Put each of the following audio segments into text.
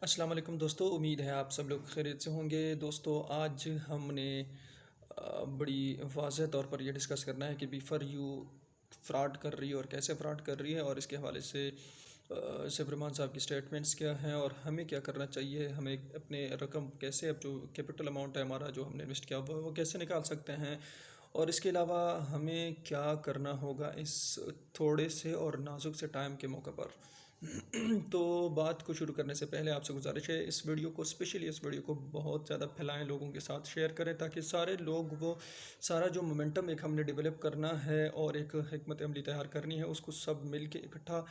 السلام علیکم دوستو، امید ہے آپ سب لوگ خیریت سے ہوں گے۔ دوستو آج ہم نے بڑی واضح طور پر یہ ڈسکس کرنا ہے کہ بیفر یو فراڈ کر رہی ہے اور کیسے فراڈ کر رہی ہے، اور اس کے حوالے سے سیف الرحمان صاحب کی سٹیٹمنٹس کیا ہیں اور ہمیں کیا کرنا چاہیے، ہمیں اپنے رقم کیسے، اب جو کیپٹل اماؤنٹ ہے ہمارا جو ہم نے انویسٹ کیا ہوا ہے وہ کیسے نکال سکتے ہیں، اور اس کے علاوہ ہمیں کیا کرنا ہوگا اس تھوڑے سے اور نازک سے ٹائم کے موقع پر۔ تو بات کو شروع کرنے سے پہلے آپ سے گزارش ہے، اس ویڈیو کو اسپیشلی اس ویڈیو کو بہت زیادہ پھیلائیں، لوگوں کے ساتھ شیئر کریں تاکہ سارے لوگ وہ سارا جو مومنٹم ایک ہم نے ڈیولپ کرنا ہے اور ایک حکمت عملی تیار کرنی ہے، اس کو سب مل کے اکٹھا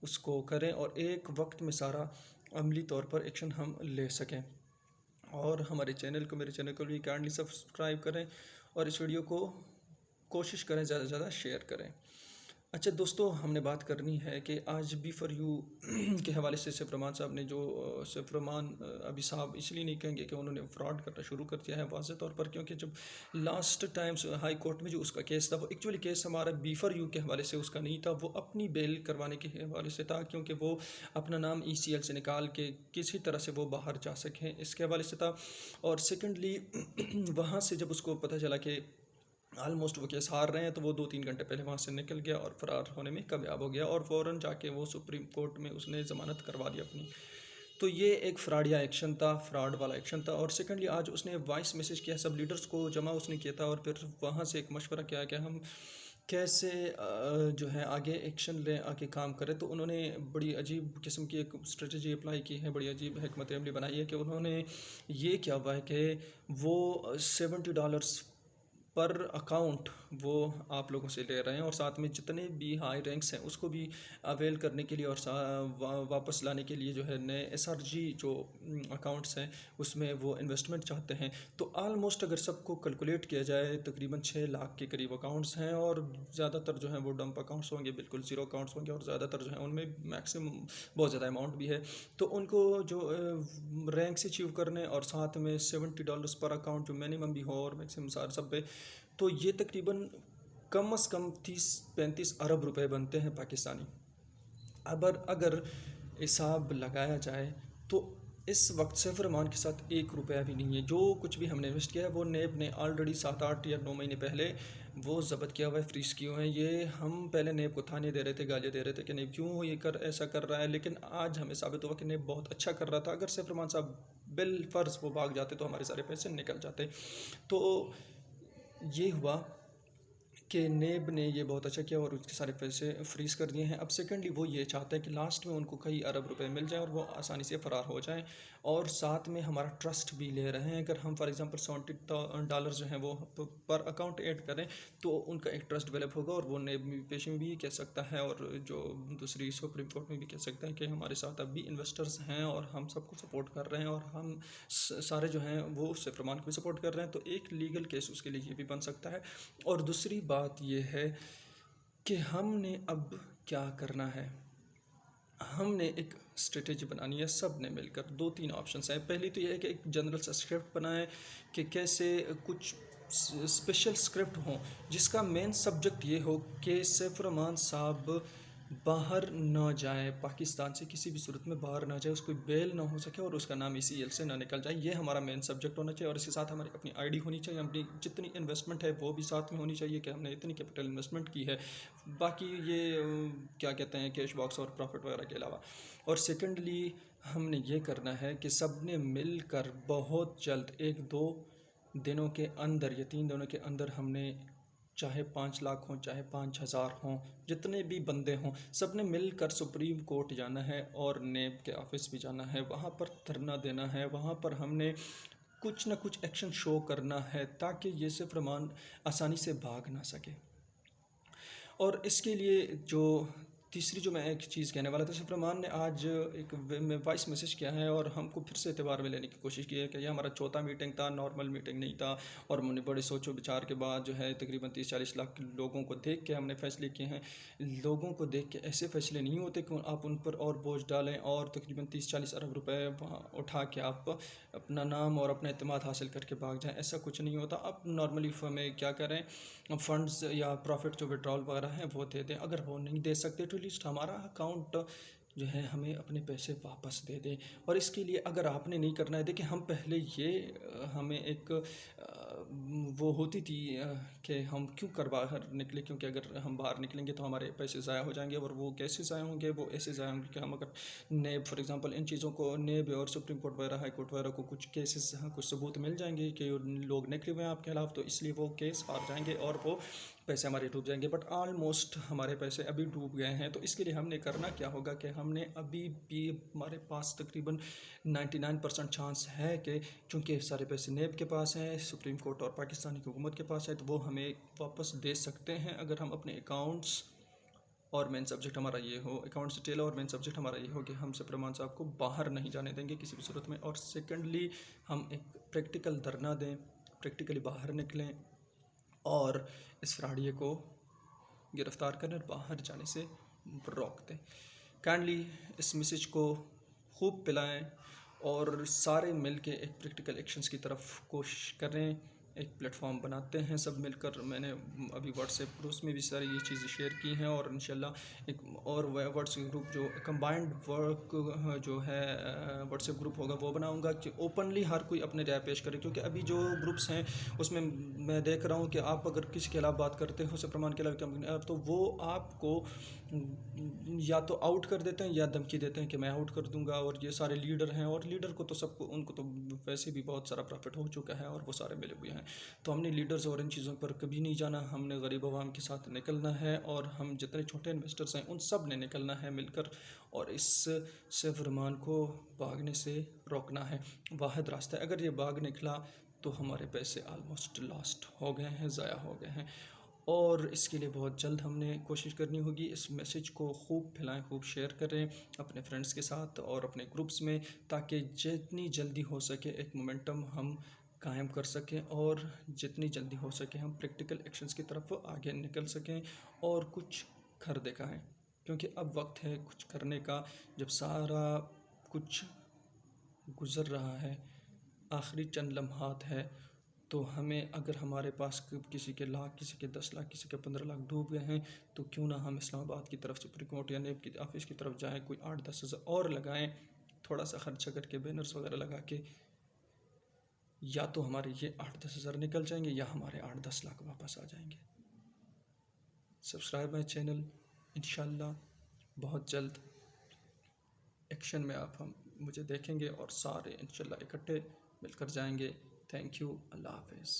اس کو کریں اور ایک وقت میں سارا عملی طور پر ایکشن ہم لے سکیں۔ اور ہمارے چینل کو، میرے چینل کو بھی کائنڈلی سبسکرائب کریں اور اس ویڈیو کو کوشش کریں زیادہ سے زیادہ شیئر کریں۔ اچھا دوستو، ہم نے بات کرنی ہے کہ آج بی فار یو کے حوالے سے سیف الرحمان صاحب نے جو سیف الرحمان ابھی صاحب اس لیے نہیں کہیں گے کہ انہوں نے فراڈ کرنا شروع کر دیا ہے واضح طور پر، کیونکہ جب لاسٹ ٹائمز ہائی کورٹ میں جو اس کا کیس تھا وہ ایکچولی کیس ہمارا بی فار یو کے حوالے سے اس کا نہیں تھا، وہ اپنی بیل کروانے کے حوالے سے تھا، کیونکہ وہ اپنا نام ای سی ایل سے نکال کے کسی طرح سے وہ باہر جا سکیں، اس کے حوالے سے تھا۔ اور سیکنڈلی وہاں سے جب اس کو پتہ چلا کہ آلموسٹ وہ کیس ہار رہے ہیں، تو وہ 2-3 گھنٹے پہلے وہاں سے نکل گیا اور فرار ہونے میں کامیاب ہو گیا، اور فوراً جا کے وہ سپریم کورٹ میں اس نے ضمانت کروا دی اپنی۔ تو یہ ایک فراڈیا ایکشن تھا، فراڈ والا ایکشن تھا۔ اور سیکنڈلی آج اس نے وائس میسیج کیا، سب لیڈرز کو جمع اس نے کیا تھا، اور پھر وہاں سے ایک مشورہ کیا کہ ہم کیسے جو ہے آگے ایکشن لیں، آگے کام کریں۔ تو انہوں نے بڑی عجیب قسم کی ایک اسٹریٹجی اپلائی کی ہے، بڑی عجیب حکمت عملی بنائی ہے کہ انہوں نے یہ کیا ہوا ہے کہ وہ $70 پر اکاؤنٹ وہ آپ لوگوں سے لے رہے ہیں، اور ساتھ میں جتنے بھی ہائی رینکس ہیں اس کو بھی اویل کرنے کے لیے اور واپس لانے کے لیے جو ہے نئے ایس آر جی جو اکاؤنٹس ہیں اس میں وہ انویسٹمنٹ چاہتے ہیں۔ تو آلموسٹ اگر سب کو کیلکولیٹ کیا جائے تقریباً 6 لاکھ کے قریب اکاؤنٹس ہیں، اور زیادہ تر جو ہیں وہ ڈمپ اکاؤنٹس ہوں گے، بالکل زیرو اکاؤنٹس ہوں گے، اور زیادہ تر جو ہیں ان میں میکسیمم بہت زیادہ اماؤنٹ بھی ہے۔ تو ان کو جو رینکس اچیو کرنے اور ساتھ میں $70 پر اکاؤنٹ جو منیمم بھی ہو اور میکسیمم سب پہ، تو یہ تقریباً کم از کم 30-35 ارب روپے بنتے ہیں پاکستانی۔ اگر حساب لگایا جائے تو اس وقت سیف الرحمان کے ساتھ 1 روپیہ بھی نہیں ہے۔ جو کچھ بھی ہم نے انویسٹ کیا ہے وہ نیب نے آلریڈی 7-8 یا 9 مہینے پہلے وہ ضبط کیا ہوا ہے، فریز کیے ہوئے ہیں۔ یہ ہم پہلے نیب کو تھانے دے رہے تھے، گالیاں دے رہے تھے کہ نیب کیوں یہ ایسا کر رہا ہے، لیکن آج ہمیں ثابت ہوا کہ نیب بہت اچھا کر رہا تھا۔ اگر سیف الرحمان صاحب بالفرض وہ بھاگ جاتے تو ہمارے سارے پیسے نکل جاتے۔ تو یہ ہوا کہ نیب نے یہ بہت اچھا کیا اور اس کے سارے پیسے فریز کر دیے ہیں۔ اب سیکنڈلی وہ یہ چاہتا ہے کہ لاسٹ میں ان کو کئی ارب روپے مل جائیں اور وہ آسانی سے فرار ہو جائیں، اور ساتھ میں ہمارا ٹرسٹ بھی لے رہے ہیں۔ اگر ہم فار ایگزامپل $70 جو ہیں وہ پر اکاؤنٹ ایڈ کریں تو ان کا ایک ٹرسٹ ڈیولپ ہوگا، اور وہ نیب پیش میں بھی کہہ سکتا ہے اور جو دوسری سپریم کورٹ میں بھی کہہ سکتا ہے کہ ہمارے ساتھ اب بھی انویسٹرز ہیں اور ہم سب کو سپورٹ کر رہے ہیں، اور ہم سارے جو ہیں وہ سیف الرحمان کو بھی سپورٹ کر رہے ہیں۔ تو ایک لیگل کیس اس کے لیے یہ بھی بن سکتا ہے۔ اور دوسری بات یہ ہے کہ ہم نے اب کیا کرنا ہے، ہم نے ایک اسٹریٹجی بنانی ہے سب نے مل کر۔ 2-3 آپشنس ہیں۔ پہلی تو یہ ہے کہ ایک جنرل سا اسکرپٹ بنائیں کہ کیسے کچھ اسپیشل اسکرپٹ ہوں جس کا مین سبجیکٹ یہ ہو کہ سیف الرحمان صاحب باہر نہ جائے، پاکستان سے کسی بھی صورت میں باہر نہ جائے، اس کو بیل نہ ہو سکے اور اس کا نام ای سی ایل سے نہ نکل جائے۔ یہ ہمارا مین سبجیکٹ ہونا چاہیے، اور اس کے ساتھ ہماری اپنی آئی ڈی ہونی چاہیے، اپنی جتنی انویسٹمنٹ ہے وہ بھی ساتھ میں ہونی چاہیے کہ ہم نے اتنی کیپٹل انویسٹمنٹ کی ہے، باقی یہ کیا کہتے ہیں کیش باکس اور پروفٹ وغیرہ کے علاوہ۔ اور سیکنڈلی ہم نے یہ کرنا ہے کہ سب نے مل کر بہت جلد 1-2 دنوں کے اندر یا 3 دنوں کے اندر ہم نے، چاہے 5 لاکھ ہوں، چاہے 5,000 ہوں، جتنے بھی بندے ہوں، سب نے مل کر سپریم کورٹ جانا ہے اور نیب کے آفس بھی جانا ہے، وہاں پر دھرنا دینا ہے، وہاں پر ہم نے کچھ نہ کچھ ایکشن شو کرنا ہے تاکہ یہ سیف الرحمان آسانی سے بھاگ نہ سکے۔ اور اس کے لیے جو تیسری جو میں ایک چیز کہنے والا تھا، سیف الرحمان نے آج ایک وائس میسیج کیا ہے اور ہم کو پھر سے اعتبار میں لینے کی کوشش کی ہے کہ یہ ہمارا چوتھا میٹنگ تھا، نارمل میٹنگ نہیں تھا، اور ہم نے بڑے سوچ و بچار کے بعد جو ہے تقریباً 30-40 لاکھ لوگوں کو دیکھ کے ہم نے فیصلے کیے ہیں۔ لوگوں کو دیکھ کے ایسے فیصلے نہیں ہوتے کہ آپ ان پر اور بوجھ ڈالیں اور تقریباً 30-40 ارب روپے وہاں اٹھا کے آپ اپنا نام اور اپنا اعتماد حاصل کر کے بھاگ جائیں، ایسا کچھ نہیں ہوتا۔ اب نارملی ہمیں کیا کریں، فنڈز یا پروفٹ جو وڈرال وغیرہ ہیں وہ دے دیں، اگر وہ نہیں دے سکتے تو لیسٹ ہمارا اکاؤنٹ جو ہے ہمیں اپنے پیسے واپس دے دیں۔ اور اس کے لیے اگر آپ نے نہیں کرنا ہے، دیکھیں ہم پہلے یہ ہمیں ایک وہ ہوتی تھی کہ ہم کیوں کر باہر نکلے، کیونکہ اگر ہم باہر نکلیں گے تو ہمارے پیسے ضائع ہو جائیں گے، اور وہ کیسے ضائع ہوں گے؟ وہ ایسے ضائع ہوں گے کہ ہم اگر نیب فار ایگزامپل ان چیزوں کو نیب اور سپریم کورٹ وغیرہ ہائی کورٹ وغیرہ کو کچھ کیسز کچھ ثبوت مل جائیں گے کہ لوگ نکلے ہوئے ہیں آپ کے خلاف، تو اس لیے وہ کیس ہار جائیں گے اور وہ پیسے ہمارے ڈوب جائیں گے۔ بٹ آلموسٹ ہمارے پیسے ابھی ڈوب گئے ہیں، تو اس کے لیے ہم نے کرنا کیا ہوگا کہ ہم نے ابھی بھی ہمارے پاس تقریباً 99% چانس ہے کہ چونکہ سارے پیسے نیب کے پاس ہیں، سپریم کورٹ اور پاکستانی حکومت کے پاس ہے، تو وہ ہمیں واپس دے سکتے ہیں اگر ہم اپنے اکاؤنٹس، اور مین سبجیکٹ ہمارا یہ ہو، اکاؤنٹس ڈیٹیل اور مین سبجیکٹ ہمارا یہ ہو کہ ہم سپر امان صاحب کو باہر نہیں جانے دیں گے کسی بھی صورت میں۔ اور سیکنڈلی ہم ایک پریکٹیکل دھرنا دیں، پریکٹیکلی باہر نکلیں اور اس فراڈیے کو گرفتار کریں اور باہر جانے سے روک دیں۔ کائنڈلی اس میسیج کو خوب پلائیں اور سارے مل کے ایک پریکٹیکل ایکشنز کی طرف کوشش کریں، ایک پلیٹ فارم بناتے ہیں سب مل کر۔ میں نے ابھی واٹس ایپ گروپس میں بھی ساری یہ چیزیں شیئر کی ہیں، اور انشاءاللہ ایک اور واٹس ایپ گروپ جو کمبائنڈ ورک جو ہے واٹس ایپ گروپ ہوگا وہ بناؤں گا کہ اوپنلی ہر کوئی اپنے رائے پیش کرے، کیونکہ ابھی جو گروپس ہیں اس میں میں دیکھ رہا ہوں کہ آپ اگر کسی کے خلاف بات کرتے ہو سپرمان کے خلاف، تو وہ آپ کو یا تو آؤٹ کر دیتے ہیں یا دھمکی دیتے ہیں کہ میں آؤٹ کر دوں گا، اور یہ سارے لیڈر ہیں، اور لیڈر کو تو سب کو ان کو تو ویسے بھی بہت سارا پروفٹ ہو چکا ہے اور وہ سارے ملے ہوئے ہیں۔ تو ہم نے لیڈرز اور ان چیزوں پر کبھی نہیں جانا، ہم نے غریب عوام کے ساتھ نکلنا ہے، اور ہم جتنے چھوٹے انویسٹرز ہیں ان سب نے نکلنا ہے مل کر، اور اس سیف الرحمان کو بھاگنے سے روکنا ہے۔ واحد راستہ ہے، اگر یہ بھاگ نکلا تو ہمارے پیسے آلموسٹ لاسٹ ہو گئے ہیں، ضائع ہو گئے ہیں، اور اس کے لیے بہت جلد ہم نے کوشش کرنی ہوگی۔ اس میسیج کو خوب پھیلائیں، خوب شیئر کریں اپنے فرینڈس کے ساتھ اور اپنے گروپس میں، تاکہ جتنی جلدی ہو سکے ایک مومنٹم ہم قائم کر سکیں، اور جتنی جلدی ہو سکے ہم پریکٹیکل ایکشنز کی طرف آگے نکل سکیں اور کچھ کر دکھائیں، کیونکہ اب وقت ہے کچھ کرنے کا۔ جب سارا کچھ گزر رہا ہے، آخری چند لمحات ہے، تو ہمیں اگر ہمارے پاس کسی کے لاکھ، کسی کے 10 لاکھ، کسی کے 15 لاکھ ڈوب گئے ہیں، تو کیوں نہ ہم اسلام آباد کی طرف سپریم کورٹ یا نیب کی آفس کی طرف جائیں، کوئی 8-10 ہزار اور لگائیں، تھوڑا سا خرچہ کر کے بینرز وغیرہ لگا کے، یا تو ہمارے یہ 8-10 ہزار نکل جائیں گے یا ہمارے 8-10 لاکھ واپس آ جائیں گے۔ سبسکرائب مائی چینل، انشاءاللہ بہت جلد ایکشن میں آپ مجھے دیکھیں گے، اور سارے انشاءاللہ اکٹھے مل کر جائیں گے۔ تھینک یو، اللہ حافظ۔